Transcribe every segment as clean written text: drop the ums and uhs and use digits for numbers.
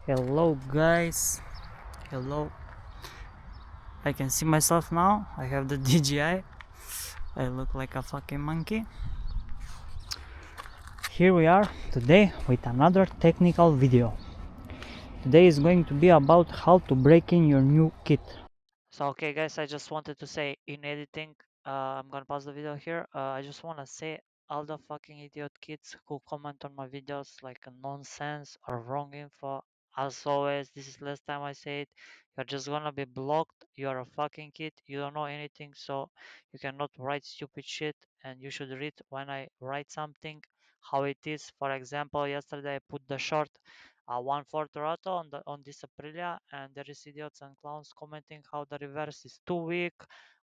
Hello guys, hello. I can see myself now. I have the DJI. I look like a fucking monkey. Here we are today with another technical video. Today is going to be about how to break in your new kit. So okay guys, I just wanted to say in editing, I'm gonna pause the video here. I just wanna say all the fucking idiot kids who comment on my videos like a nonsense or wrong info. As always, this is last time I say it. You're just gonna be blocked. You're a fucking kid. You don't know anything, so you cannot write stupid shit. And you should read when I write something how it is. For example, yesterday I put the short 1.4 Toronto on this Aprilia, and there is idiots and clowns commenting how the reverse is too weak,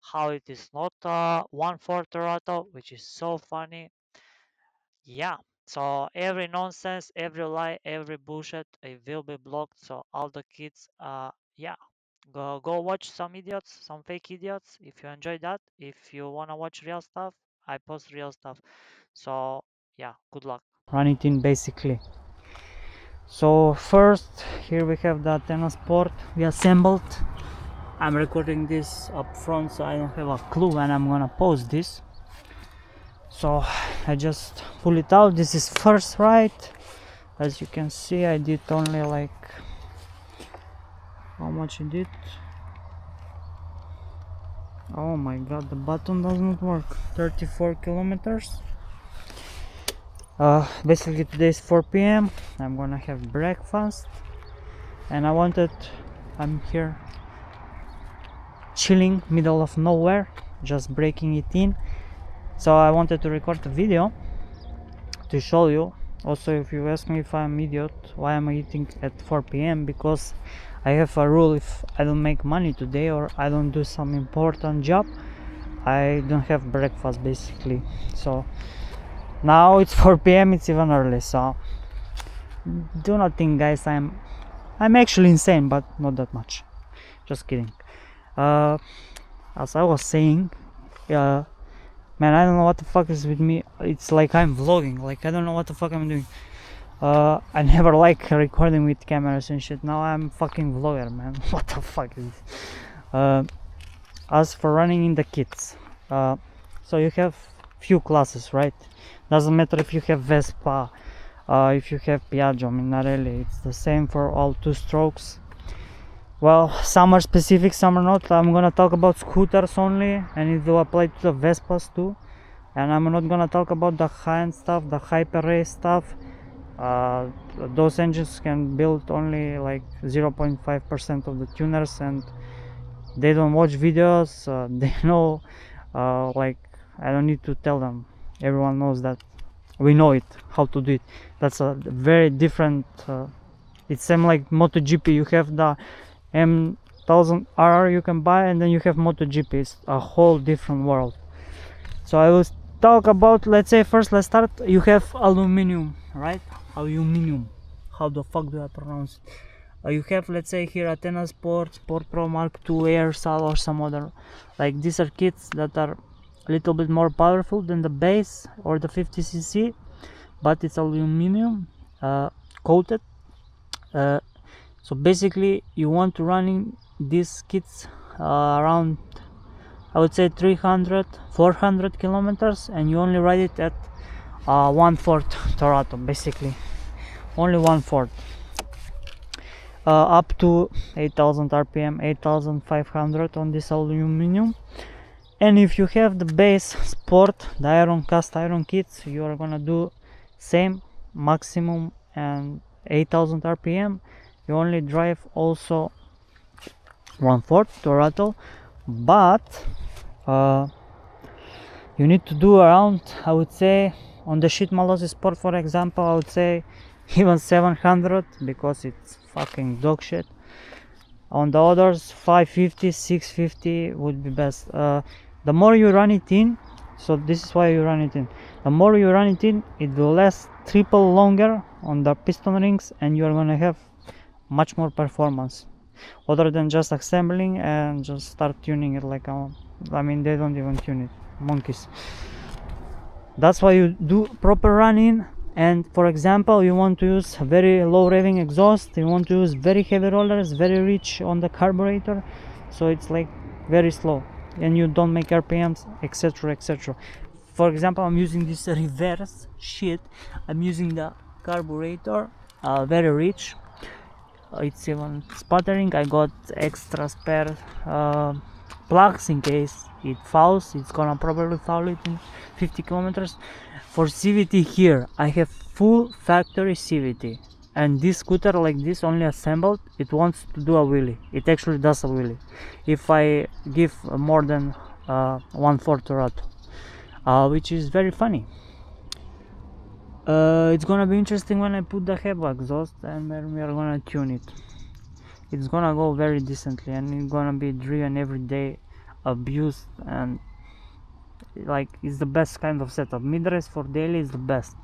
how it is not 1.4 Toronto, which is so funny. Yeah, so every nonsense, every lie, every bullshit, it will be blocked. So all the kids, yeah, go watch some idiots, some fake idiots. If you enjoy that, if you wanna watch real stuff, I post real stuff. So yeah, good luck. Run it in basically. So first, here we have the tennis port we assembled. I'm recording this up front, so I don't have a clue when I'm gonna post this. So I just pull it out. This is first right. As you can see, I did only like, how much I did? Oh my god, the button does not work. 34 kilometers. Basically today is 4 p.m. I'm gonna have breakfast, and I'm here chilling middle of nowhere, just breaking it in. So I wanted to record a video to show you. Also, if you ask me if I'm idiot, why am I eating at 4 p.m? Because I have a rule: if I don't make money today or I don't do some important job, I don't have breakfast basically. So now it's 4 p.m, it's even early, so do not think guys I'm actually insane, but not that much. Just kidding. As I was saying, man, I don't know what the fuck is with me. It's like I'm vlogging, like I don't know what the fuck I'm doing. I never like recording with cameras and shit. Now I'm fucking vlogger, man. What the fuck is this? As for running in the kits, so you have few classes, right? Doesn't matter if you have Vespa, if you have Piaggio, Minarelli, it's the same for all two strokes. Well, some are specific, some are not. I'm gonna talk about scooters only, and it will apply to the Vespas too. And I'm not gonna talk about the high-end stuff, the hyper race stuff. Those engines can build only like 0.5% of the tuners, and they don't watch videos. They know, like I don't need to tell them. Everyone knows that. We know it, how to do it. That's a very different. It's same like MotoGP. You have the M1000R you can buy, and then you have MotoGP. It's a whole different world. So I will talk about, let's say first, let's start. You have aluminum, right? Aluminum. How the fuck do I pronounce it? You have, let's say here, Athena Sport Pro Mark II Air Sal or some other. Like these are kits that are a little bit more powerful than the base or the 50cc, but it's aluminum coated. So basically you want to run in these kits around, I would say 300-400 kilometers, and you only ride it at 1/4 Toronto, basically only 1/4, up to 8,000 rpm, 8,500 on this aluminum. And if you have the base sport, the cast iron kits, you are gonna do same maximum and 8,000 rpm. You only drive also 1/4 Toronto, but you need to do around, I would say, on the shit Malozzi Sport for example, I would say even 700, because it's fucking dog shit. On the others, 550, 650 would be best. The more you run it in, so this is why you run it in, the more you run it in, it will last triple longer on the piston rings, and you're gonna have much more performance, other than just assembling and just start tuning it like I mean, they don't even tune it, monkeys. That's why you do proper running. And for example, you want to use very low revving exhaust, you want to use very heavy rollers, very rich on the carburetor, so it's like very slow and you don't make RPMs, etc, etc. For example, I'm using this reverse shit. I'm using the carburetor, very rich. It's even sputtering. I got extra spare plugs in case it fouls. It's gonna probably foul it in 50 kilometers. For CVT here, I have full factory CVT, and this scooter like this, only assembled, it wants to do a wheelie. It actually does a wheelie if I give more than 1/4 throttle, which is very funny. It's gonna be interesting when I put the heavy exhaust and we are gonna tune it. It's gonna go very decently and it's gonna be driven every day, abused, and like it's the best kind of setup. Mid-race for daily is the best.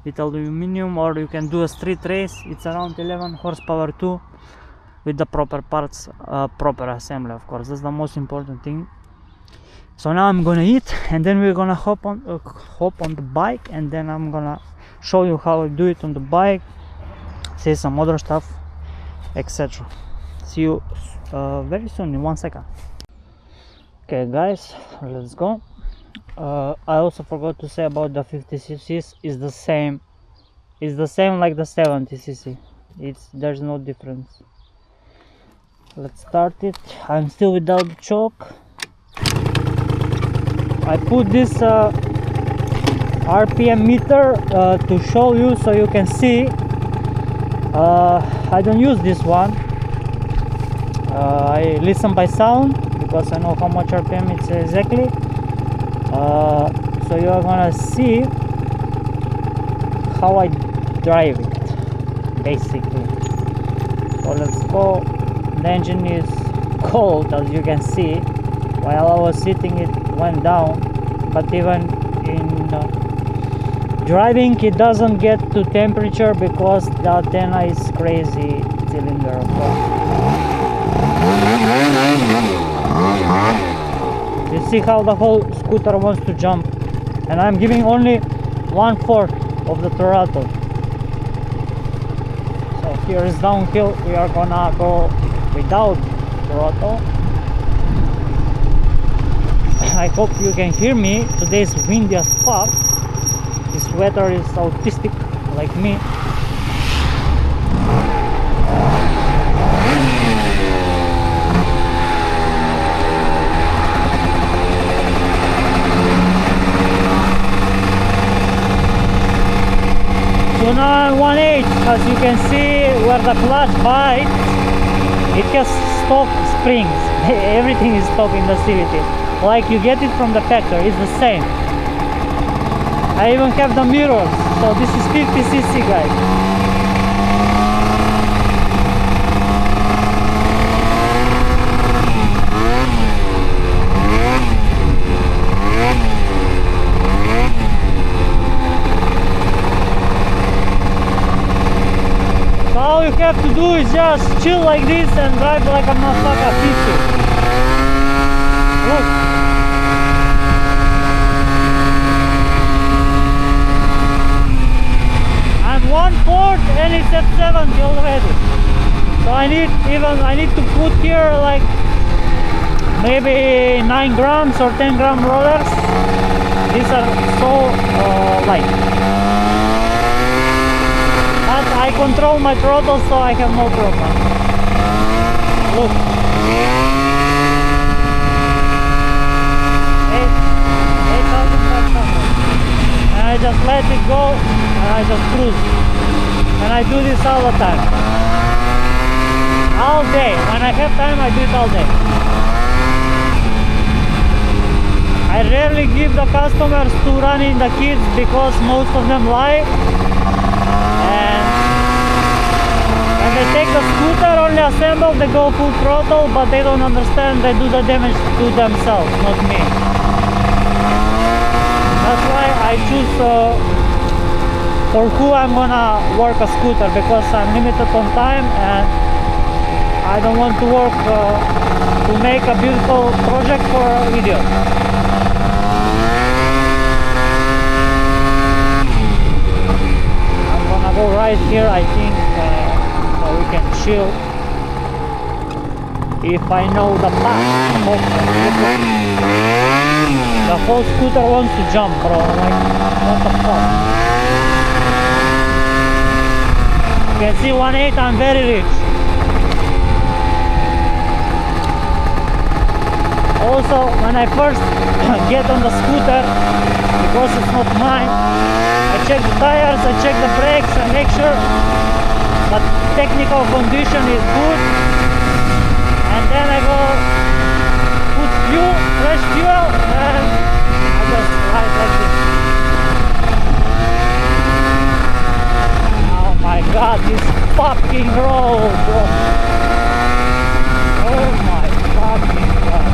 With aluminum, or you can do a street race. It's around 11 horsepower too, with the proper parts, proper assembly, of course. That's the most important thing. So now I'm gonna eat, and then we're gonna hop on the bike, and then I'm gonna show you how I do it on the bike, say some other stuff, etc. See you very soon, in 1 second. Okay guys, let's go. I also forgot to say about the 50cc. Is the same like the 70cc. There's no difference. Let's start it. I'm still without the choke. I put this RPM meter to show you, so you can see. I don't use this one. I listen by sound because I know how much RPM it's exactly. So you are gonna see how I drive it, basically. So let's go. The engine is cold, as you can see. While I was sitting, it went down, but even in driving, it doesn't get to temperature because the antenna is crazy cylinder, of course. You see how the whole scooter wants to jump, and I'm giving only 1/4 of the throttle. So here is downhill. We are gonna go without throttle. I hope you can hear me. Today is windy as fuck. This weather is autistic like me. So now I'm 1/8, as you can see where the clutch bites, it has stock springs. Everything is stock in the CVT. Like you get it from the factory, it's the same. I even have the mirrors, so this is 50cc, guys. So all you have to do is just chill like this and drive like a motherfucker 50. Look. I'm 1/4 and it's at 70 already. So I need to put here like maybe 9 grams or 10 gram rollers. These are so light. But I control my throttle, so I have no problem. Look. 8,500. And I just let it go and I just cruise. And I do this all the time. All day. When I have time, I do it all day. I rarely give the customers to run in the kids because most of them lie. And when they take the scooter only assembled, they go full throttle, but they don't understand they do the damage to themselves, not me. That's why I choose for who I'm gonna work a scooter, because I'm limited on time and I don't want to work to make a beautiful project for an idiot. go right here, I think we can chill. If I know the path. The whole scooter wants to jump, bro. Like, what the fuck? You can see 1.8, I'm very rich. Also, when I first get on the scooter, because it's not mine, I check the tires, I check the brakes, I make sure that technical condition is good, and then I go put fuel, fresh fuel, and I just ride like this. Oh my god, this fucking road, bro. Oh my fucking god.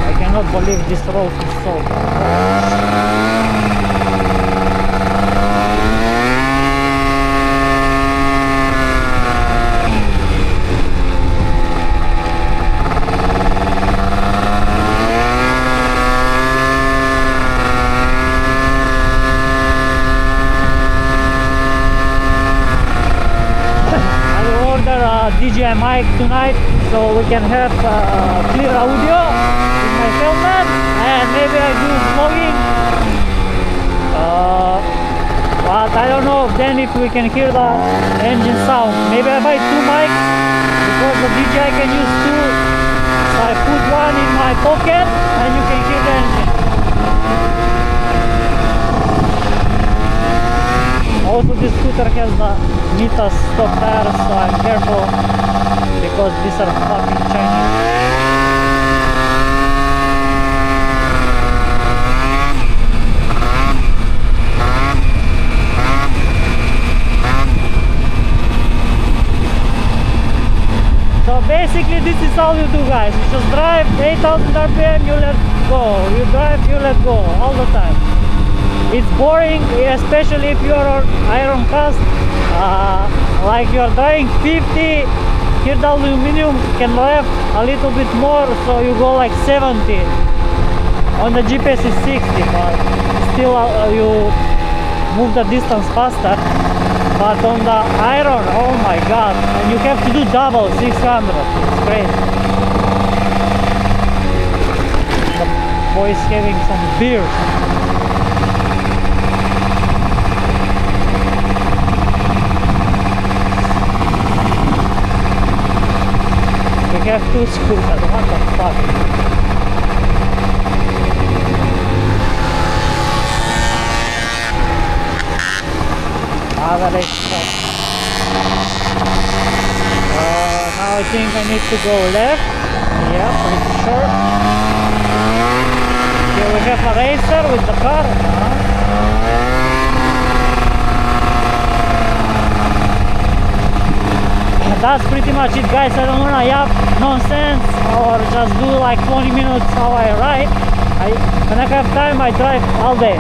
I cannot believe this road is so DJI mic tonight, so we can have clear audio in my helmet, and maybe I do vlogging, but I don't know then if we can hear the engine sound. Maybe I buy two mics because the DJI can use two, so I put one in my pocket and you can hear the engine. Also, this scooter has the Mitas stock tires, so I'm careful because these are fucking Chinese. So basically this is all you do, guys. You just drive 8,000 RPM, you let go. You drive, you let go all the time. It's boring, especially if you're on iron cast, like you're driving 50, here the aluminum can left a little bit more, so you go like 70. On the GPS is 60, but still you move the distance faster. But on the iron, oh my god, and you have to do double 600, it's crazy. The boy's having some beers. We have two scooters, what the fuck? Other extra. Now I think I need to go left. Yeah, pretty sure. Here we have a racer with the car. That's pretty much it, guys. I don't wanna yap nonsense or just do like 20 minutes how I ride. When I have time, I drive all day,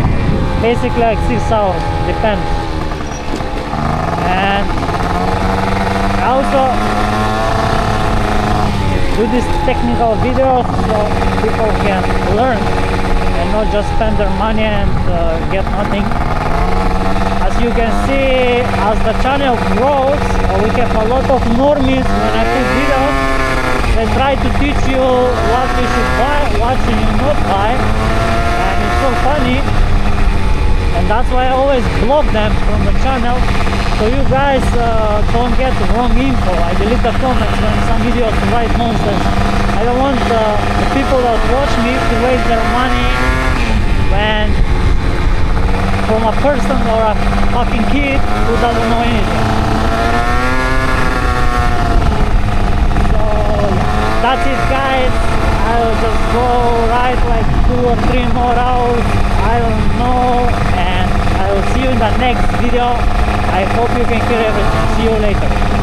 basically like 6 hours, depends. And I also do these technical videos so people can learn and not just spend their money and get nothing. As you can see, as the channel grows, we have a lot of normies when I put videos. They try to teach you what you should buy, what you should not buy, and it's so funny. And that's why I always block them from the channel, so you guys don't get wrong info. I delete the comments when some idiots write nonsense. I don't want the people that watch me to waste their money when from a person or a fucking kid who doesn't know anything. So that's it, guys. I'll just go ride like 2 or 3 more hours, I don't know, and I will see you in the next video. I hope you can hear everything. See you later.